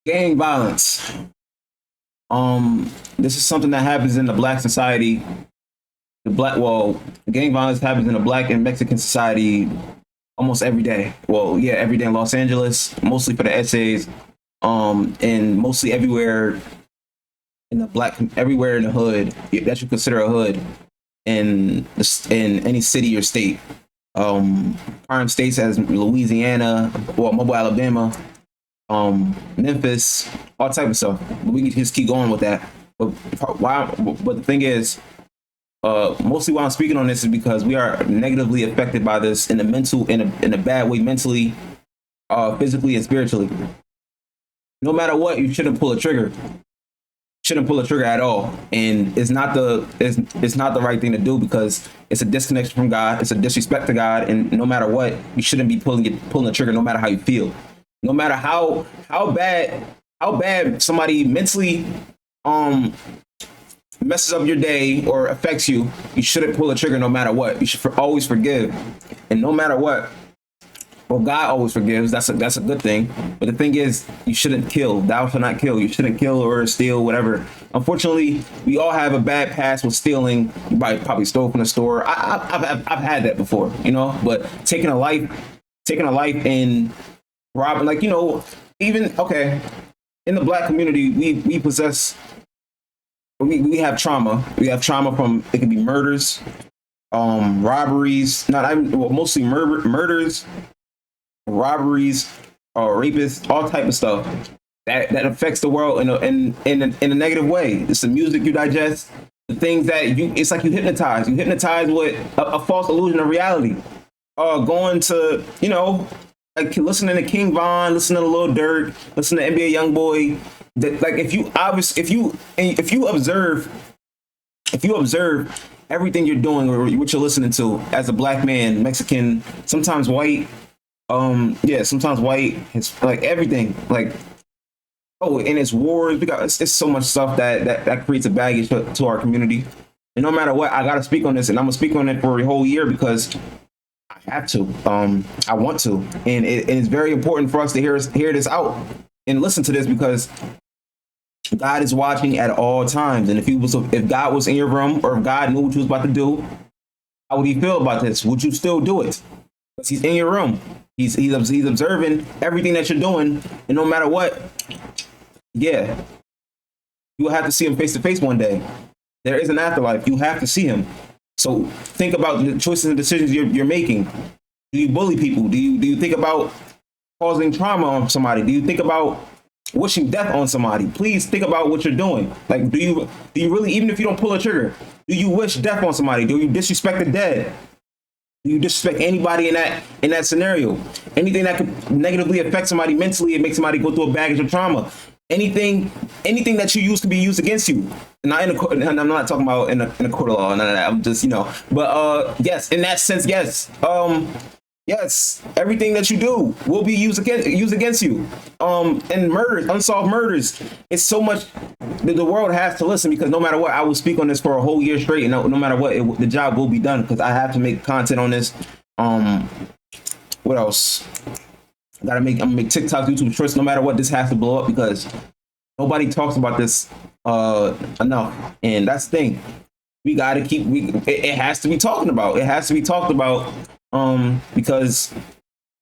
Gang violence. This is something that happens in the black society. Gang violence happens in the black and Mexican society almost every day. Well, yeah, every day in Los Angeles, mostly for the essays, and mostly everywhere in the black, everywhere in the hood that you consider a hood in any city or state. Prime states as Louisiana, well, Mobile, Alabama, Memphis, all type of stuff. We can just keep going with that. But why? But the thing is, mostly why I'm speaking on this is because we are negatively affected by this in a bad way, mentally, physically, and spiritually. No matter what, you shouldn't pull a trigger. Shouldn't pull a trigger at all, and it's not the right thing to do because it's a disconnection from God. It's a disrespect to God, and no matter what, you shouldn't be pulling the trigger, no matter how you feel, no matter how bad somebody mentally messes up your day or affects you. You shouldn't pull a trigger, no matter what. You should always forgive, and no matter what. Well, God always forgives. That's a good thing. But the thing is, you shouldn't kill. Thou shalt not kill. You shouldn't kill or steal, whatever. Unfortunately, we all have a bad past with stealing. You probably stole from the store. I've had that before, But taking a life and robbing, even okay. In the black community, we possess. We have trauma. We have trauma from it could be murders, robberies. Mostly murders, robberies, rapists, all type of stuff that affects the world in a negative way. It's the music you digest, the things that it's like you hypnotize with a false illusion of reality. Going to like listening to King Von, listening to Lil Durk, listening to NBA YoungBoy. That like if you observe everything you're doing or what you're listening to as a black man, Mexican, sometimes white. Sometimes white. It's like everything. Like, and it's wars. It's so much stuff that creates a baggage to our community. And no matter what, I gotta speak on this, and I'm gonna speak on it for a whole year because I have to. I want to, and it's very important for us to hear this out and listen to this because God is watching at all times. And if God was in your room or if God knew what you was about to do, how would He feel about this? Would you still do it? Because He's in your room. He's observing everything that you're doing, and no matter what, you will have to see Him face to face one day. There is an afterlife. You have to see Him. So think about the choices and decisions you're making. Do you bully people? Do you think about causing trauma on somebody? Do you think about wishing death on somebody? Please think about what you're doing. Like, do you really, even if you don't pull a trigger, do you wish death on somebody? Do you disrespect the dead? Do you disrespect anybody in that scenario? Anything that could negatively affect somebody mentally and make somebody go through a baggage of trauma? Anything that you use can be used against you. And I'm not talking about in a court of law, none of that. I'm just, But yes, in that sense, yes. Yes, everything that you do will be used against you. And murders, unsolved murders. It's so much that the world has to listen because no matter what, I will speak on this for a whole year straight. And no matter what, the job will be done because I have to make content on this. What else? I'm gonna make TikTok, YouTube shorts. No matter what, this has to blow up because nobody talks about this enough. And that's the thing. We gotta it has to be talking about. It has to be talked about. Because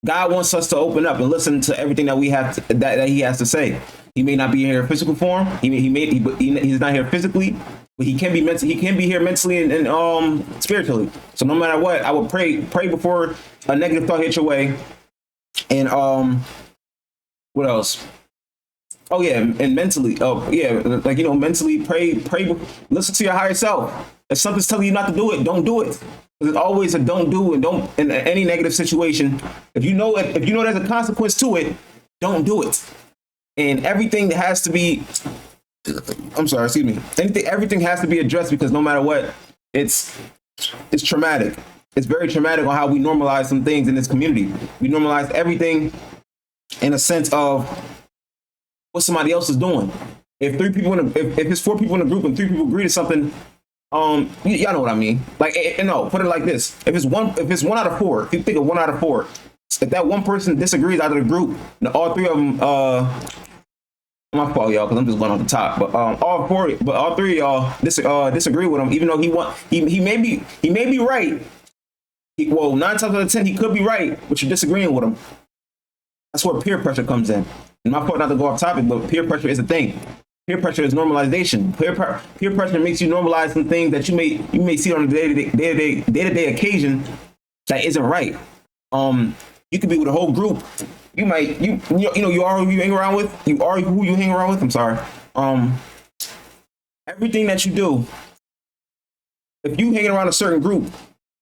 God wants us to open up and listen to everything that we have that He has to say. He may not be here in physical form. He's not here physically, but He can be mentally. He can be here mentally and spiritually. So no matter what, I would pray before a negative thought hits your way. And what else? Oh yeah, and mentally. Oh yeah, like mentally pray. Listen to your higher self. If something's telling you not to do it, don't do it. There's always a don't do and don't in any negative situation. If you know there's a consequence to it, don't do it. And everything has to be. I'm sorry, excuse me. Everything has to be addressed because no matter what, it's traumatic. It's very traumatic on how we normalize some things in this community. We normalize everything in a sense of what somebody else is doing. If it's 4 people in a group and 3 people agree to something. Y'all know what I mean. Like, no, put it like this: if it's one out of 4, if you think of 1 out of 4, if that one person disagrees out of the group, all 3 of them My fault, y'all, because I'm just going off the top. But all three of y'all disagree with him, even though he may be right. Well, 9 times out of 10, he could be right, but you're disagreeing with him. That's where peer pressure comes in. And my fault not to go off topic, but peer pressure is a thing. Peer pressure is normalization. Peer pressure makes you normalize some things that you may see on a day-to-day occasion that isn't right. You could be with a whole group. You are who you hang around with. You are who you hang around with. I'm sorry. Everything that you do, if you hanging around a certain group,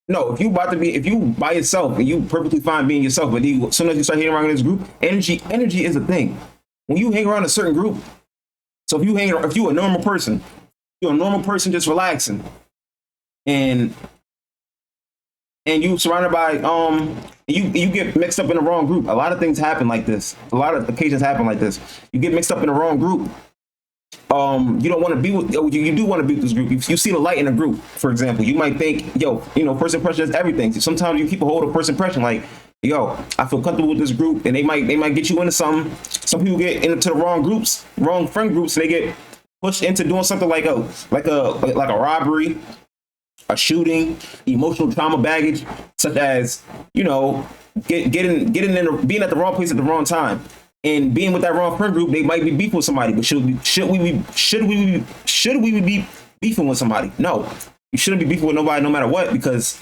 no, if you by yourself and you perfectly fine being yourself, but as soon as you start hanging around in this group, energy is a thing. When you hang around a certain group, so if you're a normal person, just relaxing, and you surrounded by you get mixed up in the wrong group. A lot of things happen like this. A lot of occasions happen like this. You get mixed up in the wrong group. You don't want to be with. You do want to be with this group. You see the light in a group, for example. You might think, first impression is everything. Sometimes you keep a hold of first impression, like, I feel comfortable with this group, and they might get you into something. Some people get into the wrong groups, wrong friend groups, and they get pushed into doing something like a robbery, a shooting, emotional trauma baggage, such as being at the wrong place at the wrong time. And being with that wrong friend group, they might be beefing with somebody. But should we be beefing with somebody? No, you shouldn't be beefing with nobody, no matter what, because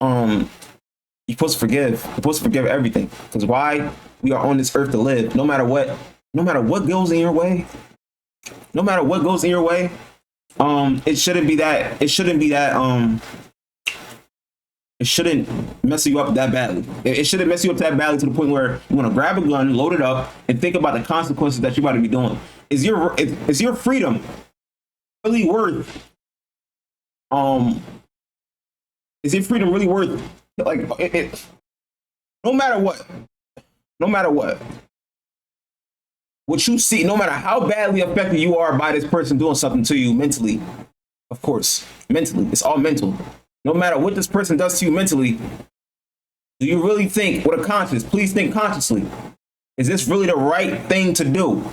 you're supposed to forgive. You're supposed to forgive everything. Because why? We are on this earth to live. No matter what goes in your way. No matter what goes in your way, it shouldn't be that. It shouldn't mess you up that badly. It shouldn't mess you up that badly to the point where you want to grab a gun, load it up, and think about the consequences that you're about to be doing. Is your freedom really worth? Is your freedom really worth? Like no matter what you see, no matter how badly affected you are by this person doing something to you mentally, of course, mentally, it's all mental. No matter what this person does to you mentally, do you really think with a conscience? Please think consciously. Is this really the right thing to do?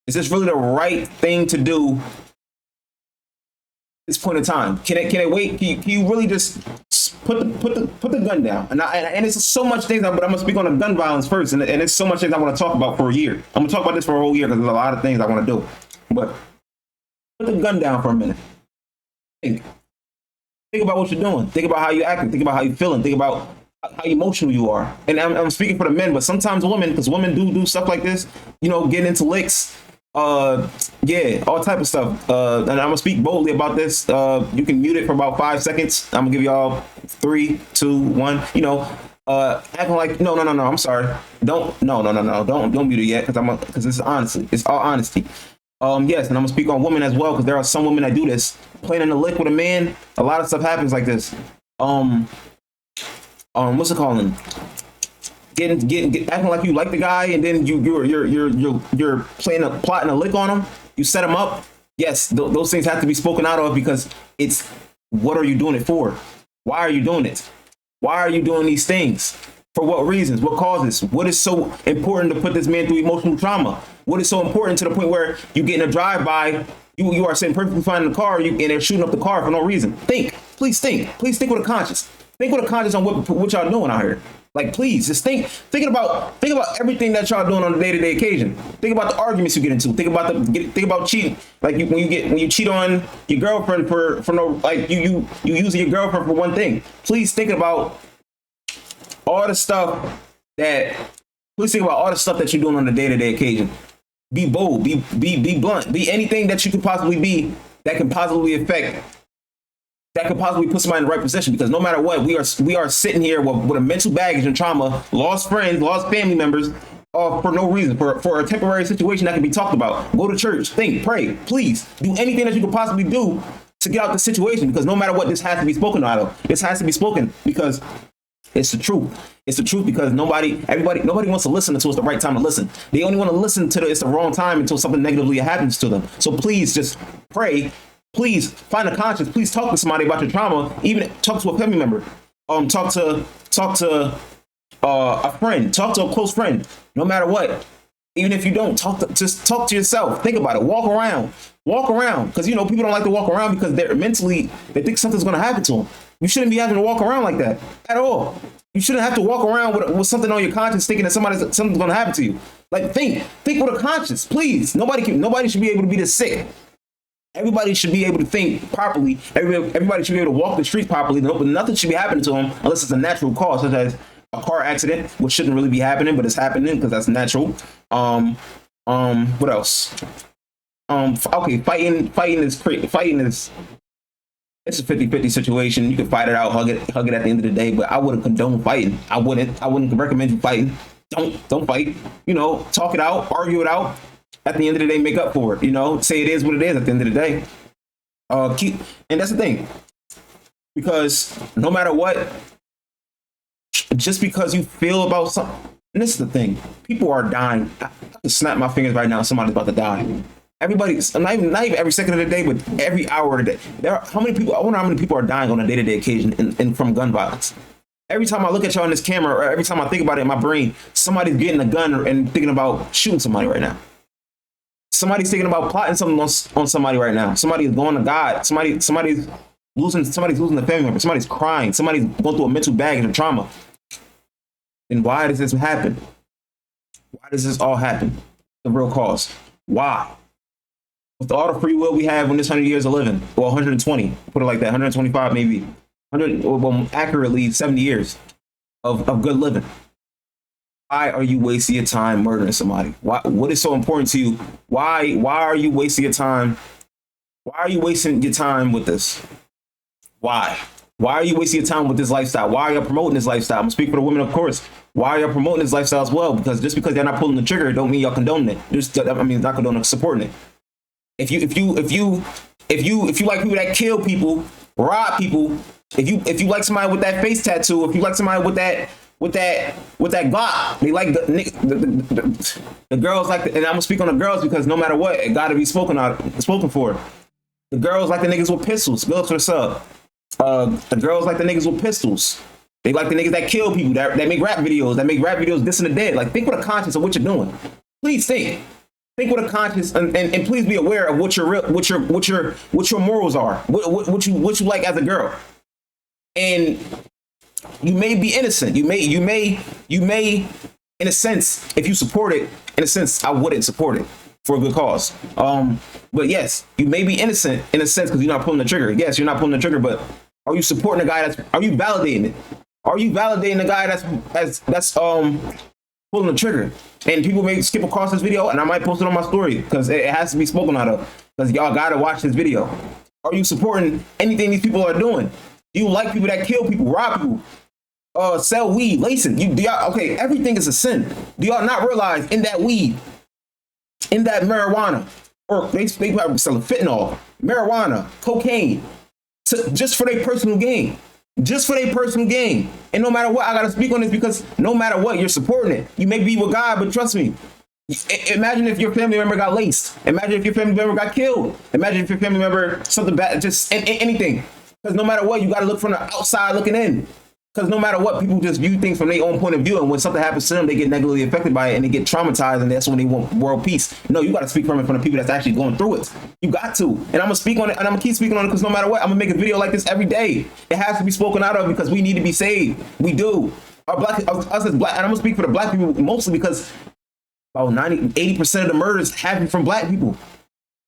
Is this really the right thing to do at this point in time? Can it wait? Can you really just put the gun down? And it's so much things, but I'm gonna speak on the gun violence first, and it's so much things I want to talk about for a year. I'm gonna talk about this for a whole year because there's a lot of things I want to do. But put the gun down for a minute. Think about what you're doing. Think about how you're acting. Think about how you're feeling. Think about how emotional you are. And I'm speaking for the men, but sometimes women, because women do stuff like this, getting into licks, all type of stuff. And I'm gonna speak boldly about this. You can mute it for about 5 seconds. I'm gonna give y'all 3, 2, 1. Acting like no. I'm sorry. Don't mute it yet, because this is honestly. It's all honesty. Yes, and I'm gonna speak on women as well, because there are some women that do this. Playing in the lick with a man, a lot of stuff happens like this. What's it called? Getting acting like you like the guy, and then you're plotting a lick on him. You set him up. Yes, those things have to be spoken out of, because it's, what are you doing it for? Why are you doing it? Why are you doing these things? For what reasons? What causes? What is so important to put this man through emotional trauma? What is so important to the point where you get in a drive-by, you are sitting perfectly fine in the car, and they're shooting up the car for no reason? Please think with a conscience. Think with a conscience on what y'all doing out here. Like, please, just think about everything that y'all doing on a day-to-day occasion. Think about the arguments you get into. Think about cheating. Like when you cheat on your girlfriend for no, like you using your girlfriend for one thing. Please think about all the stuff that. Please think about all the stuff that you're doing on a day-to-day occasion. Be bold. Be blunt. Be anything that you could possibly be that can possibly put somebody in the right position. Because no matter what, we are sitting here with a mental baggage and trauma, lost friends, lost family members, for no reason, for a temporary situation that can be talked about. Go to church, think, pray, please do anything that you could possibly do to get out the situation. Because no matter what, this has to be spoken out of. This has to be spoken because it's the truth. It's the truth, because nobody wants to listen until it's the right time to listen. They only want to listen to it's the wrong time until something negatively happens to them. So please just pray. Please find a conscience. Please talk to somebody about your trauma. Even talk to a family member. Talk to a friend. Talk to a close friend. No matter what, Even if you don't just talk to yourself. Think about it. Walk around, because people don't like to walk around because they're mentally they think something's going to happen to them. You shouldn't be having to walk around like that at all. You shouldn't have to walk around with something on your conscience, thinking that something's going to happen to you. Like think with a conscience, please. Nobody should be able to be this sick. Everybody should be able to think properly. Everybody should be able to walk the streets properly. Nothing should be happening to them unless it's a natural cause, such as a car accident, which shouldn't really be happening, but it's happening because that's natural. What else? Okay, fighting is it's a 50-50 situation. You can fight it out, hug it at the end of the day, but I wouldn't condone fighting. I wouldn't recommend you fighting. Don't fight. Talk it out, argue it out. At the end of the day, make up for it. Say it is what it is at the end of the day. And that's the thing. Because no matter what, just because you feel about something, and this is the thing, people are dying. I can snap my fingers right now, somebody's about to die. Everybody's not even every second of the day, but every hour of the day. How many people? I wonder how many people are dying on a day-to-day occasion and from gun violence. Every time I look at y'all on this camera, or every time I think about it in my brain, somebody's getting a gun and thinking about shooting somebody right now. Somebody's thinking about plotting something on somebody right now. Somebody's going to God. Somebody's losing a family member. Somebody's crying. Somebody's going through a mental baggage of trauma. And why does this happen? Why does this all happen? The real cause. Why? With all the free will we have in this 100 years of living, well, 120, put it like that, 125 maybe, 100, well, accurately 70 years of good living. Why are you wasting your time murdering somebody? What is so important to you? Why are you wasting your time? Why are you wasting your time with this? Why? Why are you wasting your time with this lifestyle? Why are you promoting this lifestyle? I'm speaking for the women, of course. Why are you promoting this lifestyle as well? Because just because they're not pulling the trigger, don't mean y'all condoning it. Not condoning, supporting it. If you like people that kill people, rob people, if you like somebody with that face tattoo, if you like somebody with that Glock, they like the girls like, and I'm gonna speak on the girls because no matter what, it gotta be spoken for. The girls like the niggas with pistols. Go to the sub. The girls like the niggas with pistols. They like the niggas that kill people, that make rap videos, dissing the dead. Like, think with a conscience of what you're doing. Please think with a conscience, and please be aware of what your morals are, what you like as a girl. And you may be innocent. You may, in a sense, if you support it, in a sense, I wouldn't support it for a good cause. But yes, you may be innocent in a sense because you're not pulling the trigger. Yes, you're not pulling the trigger, but are you supporting the guy are you validating it? Are you validating the guy that's pulling the trigger? And people may skip across this video, and I might post it on my story because it has to be spoken out of. Because y'all gotta watch this video. Are you supporting anything these people are doing? Do you like people that kill people, rob people, sell weed, lacing? Okay, everything is a sin. Do y'all not realize in that weed, in that marijuana, or they probably selling fentanyl, marijuana, cocaine, just for their personal gain? Just for their personal gain. And no matter what, I gotta speak on this because no matter what, you're supporting it. You may be with God, but trust me, imagine if your family member got laced. Imagine if your family member got killed. Imagine if your family member something bad, just anything. Because no matter what, you gotta look from the outside looking in. Because no matter what, people just view things from their own point of view, and when something happens to them, they get negatively affected by it and they get traumatized, and that's when they want world peace. No, you got to speak from the people that's actually going through it. You got to, and I'm gonna speak on it, and I'm gonna keep speaking on it because no matter what, I'm gonna make a video like this every day. It has to be spoken out of because we need to be saved. We do. Us as black, and I'm gonna speak for the black people mostly because about 80% of the murders happen from black people.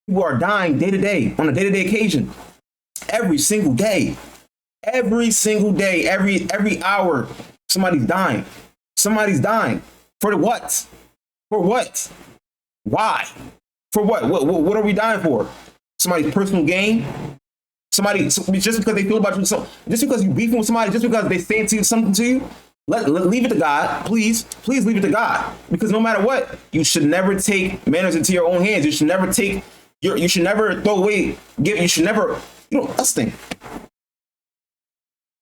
People are dying day to day on a day-to-day occasion, every single day. Every single day, every hour, somebody's dying. Somebody's dying. For what? For what? Why? For what? What are we dying for? Somebody's personal gain? Somebody, just because they feel about you, just because you beefing with somebody, just because they saying something to you, leave it to God. Please leave it to God. Because no matter what, you should never take matters into your own hands. You should never you should never throw away, you should never, that's the thing.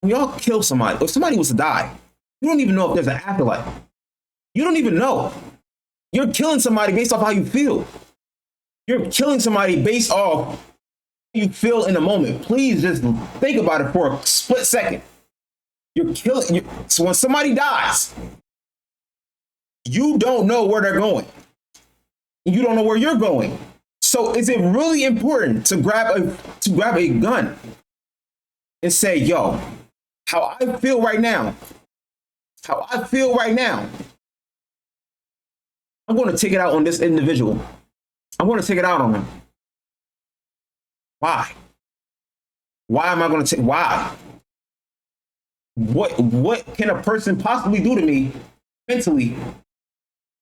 When y'all kill somebody, if somebody was to die, you don't even know if there's an afterlife. You don't even know. You're killing somebody based off how you feel. You're killing somebody based off how you feel in the moment. Please just think about it for a split second. So when somebody dies, you don't know where they're going. You don't know where you're going. So is it really important to grab a gun and say, yo, how I feel right now, how I feel right now, I'm going to take it out on this individual. I'm going to take it out on him. Why? Why am I going to take, why? What can a person possibly do to me mentally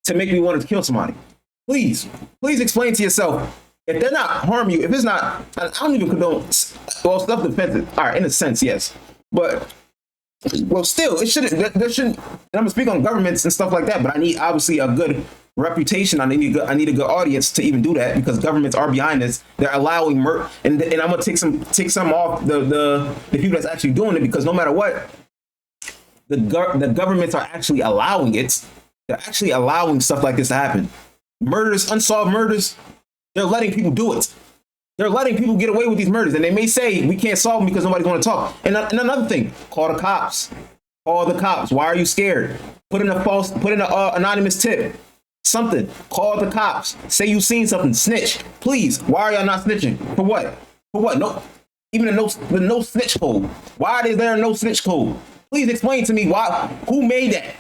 to make me want to kill somebody? Please explain to yourself. If they're not harm you, if it's not, I don't even condone, well, self-defense, all right, in a sense, yes. But, well, still, it shouldn't, there shouldn't, and I'm gonna speak on governments and stuff like that, but I need obviously a good reputation. I need a good audience to even do that, because governments are behind this. They're allowing and I'm gonna take some off the people that's actually doing it, because no matter what, the governments are actually allowing it. They're actually allowing stuff like this to happen. Murders, unsolved murders, they're letting people do it. They're letting people get away with these murders. And they may say, we can't solve them because nobody's going to talk. And another thing, call the cops. Call the cops. Why are you scared? Put in an anonymous tip. Something. Call the cops. Say you've seen something. Snitch. Please. Why are y'all not snitching? For what? For what? No. Even the no snitch code. Why is there a no snitch code? Please explain to me why. Who made that?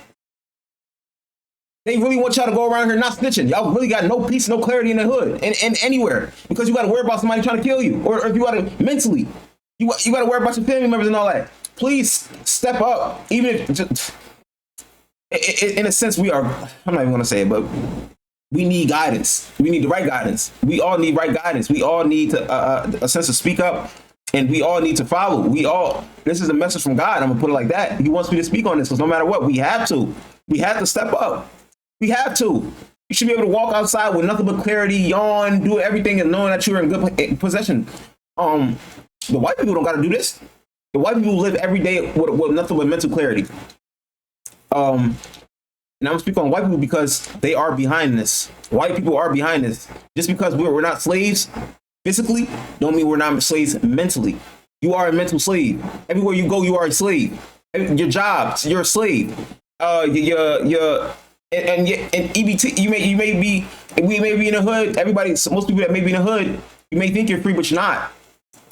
They really want y'all to go around here not snitching. Y'all really got no peace, no clarity in the hood and anywhere, because you got to worry about somebody trying to kill you, or if you got to mentally, you got to worry about your family members and all that. Please step up, even if just, in a sense we are. I'm not even going to say it, but we need guidance. We need the right guidance. We all need right guidance. We all need to a sense of speak up, and we all need to follow. This is a message from God. I'm gonna put it like that. He wants me to speak on this, because no matter what, we have to step up. We have to. You should be able to walk outside with nothing but clarity, yawn, do everything, and knowing that you're in good possession. The white people don't got to do this. The white people live every day with nothing but mental clarity. And I'm speaking on white people because they are behind this. White people are behind this. Just because we're not slaves physically, don't mean we're not slaves mentally. You are a mental slave. Everywhere you go, you are a slave. Your jobs, you're a slave. And EBT, we may be in the hood. Most people that may be in the hood, you may think you're free, but you're not.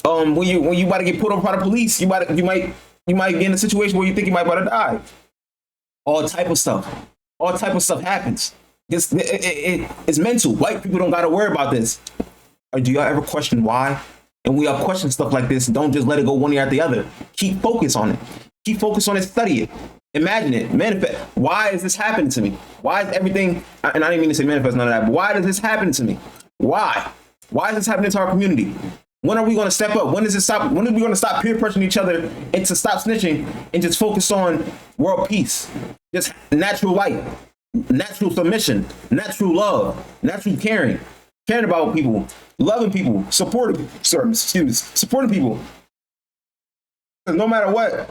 When you about to get put up by the police, you might be in a situation where you think you might about to die. All type of stuff happens. It's mental. White people don't got to worry about this. Or do y'all ever question why? And we all question stuff like this. Don't just let it go one year after the other. Keep focus on it. Keep focus on it. Study it. Imagine it, manifest. Why is this happening to me? Why is everything, and I didn't mean to say manifest, none of that, but why does this happen to me? Why? Why is this happening to our community? When are we going to step up? When does it stop? When are we going to stop peer pressuring each other and to stop snitching and just focus on world peace? Just natural light, natural submission, natural love, natural caring about people, loving people, supporting people. No matter what,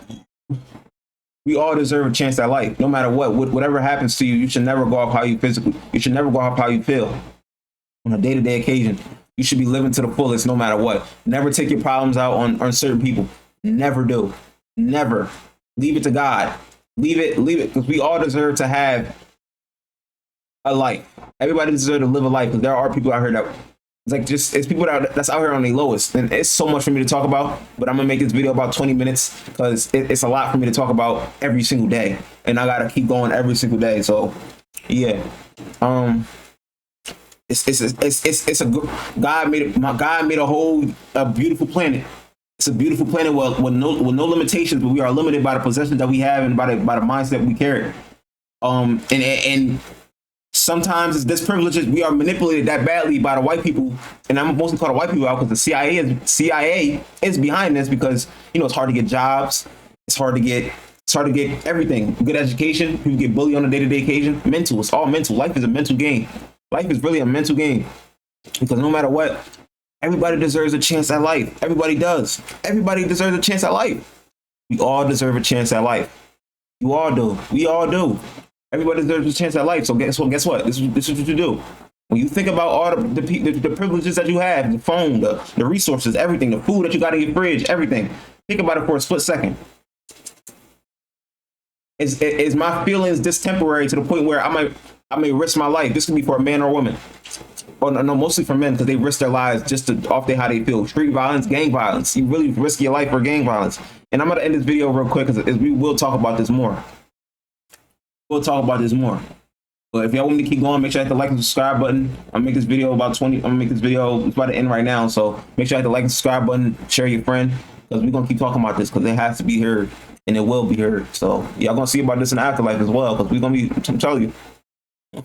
we all deserve a chance at life. No matter whatever happens to you, you should never go off how you physically. You should never go off how you feel on a day-to-day occasion. You should be living to the fullest, no matter what. Never take your problems out on certain people. Never do. Never. Leave it to God. Leave it, because we all deserve to have a life. Everybody deserves to live a life, because there are people out here that it's people that's out here on their lowest, and it's so much for me to talk about. But I'm gonna make this video about 20 minutes because it's a lot for me to talk about every single day, and I gotta keep going every single day. So, yeah, it's a good. God made a beautiful planet. It's a beautiful planet with no limitations, but we are limited by the possessions that we have and by the mindset we carry. And sometimes it's disprivileged. We are manipulated that badly by the white people, and I'm mostly calling the white people out because the CIA is behind this, because it's hard to get jobs, it's hard to get everything, good education. People get bullied on a day-to-day occasion. Mental, it's all mental. Life is a mental game. Life is really a mental game, because no matter what, everybody deserves a chance at life. Everybody does. Everybody deserves a chance at life. We all deserve a chance at life. You all do. We all do. Everybody deserves a chance at life. So guess what? This is what you do. When you think about all the privileges that you have, the phone, the resources, everything, the food that you got in your fridge, everything. Think about it for a split second. Is my feelings this temporary to the point where I may risk my life? This could be for a man or a woman. or no, mostly for men, because they risk their lives just to off how they feel. Street violence, gang violence. You really risk your life for gang violence. And I'm gonna end this video real quick because we will talk about this more. We'll talk about this more. But if y'all want me to keep going, make sure you hit the like and subscribe button. I'm gonna make this video about 20. I'm gonna make this video. It's about to end right now, so make sure you hit the like and subscribe button. Share your friend, because we're gonna keep talking about this because it has to be heard and it will be heard. So y'all gonna see about this in the afterlife as well, because we're gonna be. I'm telling you.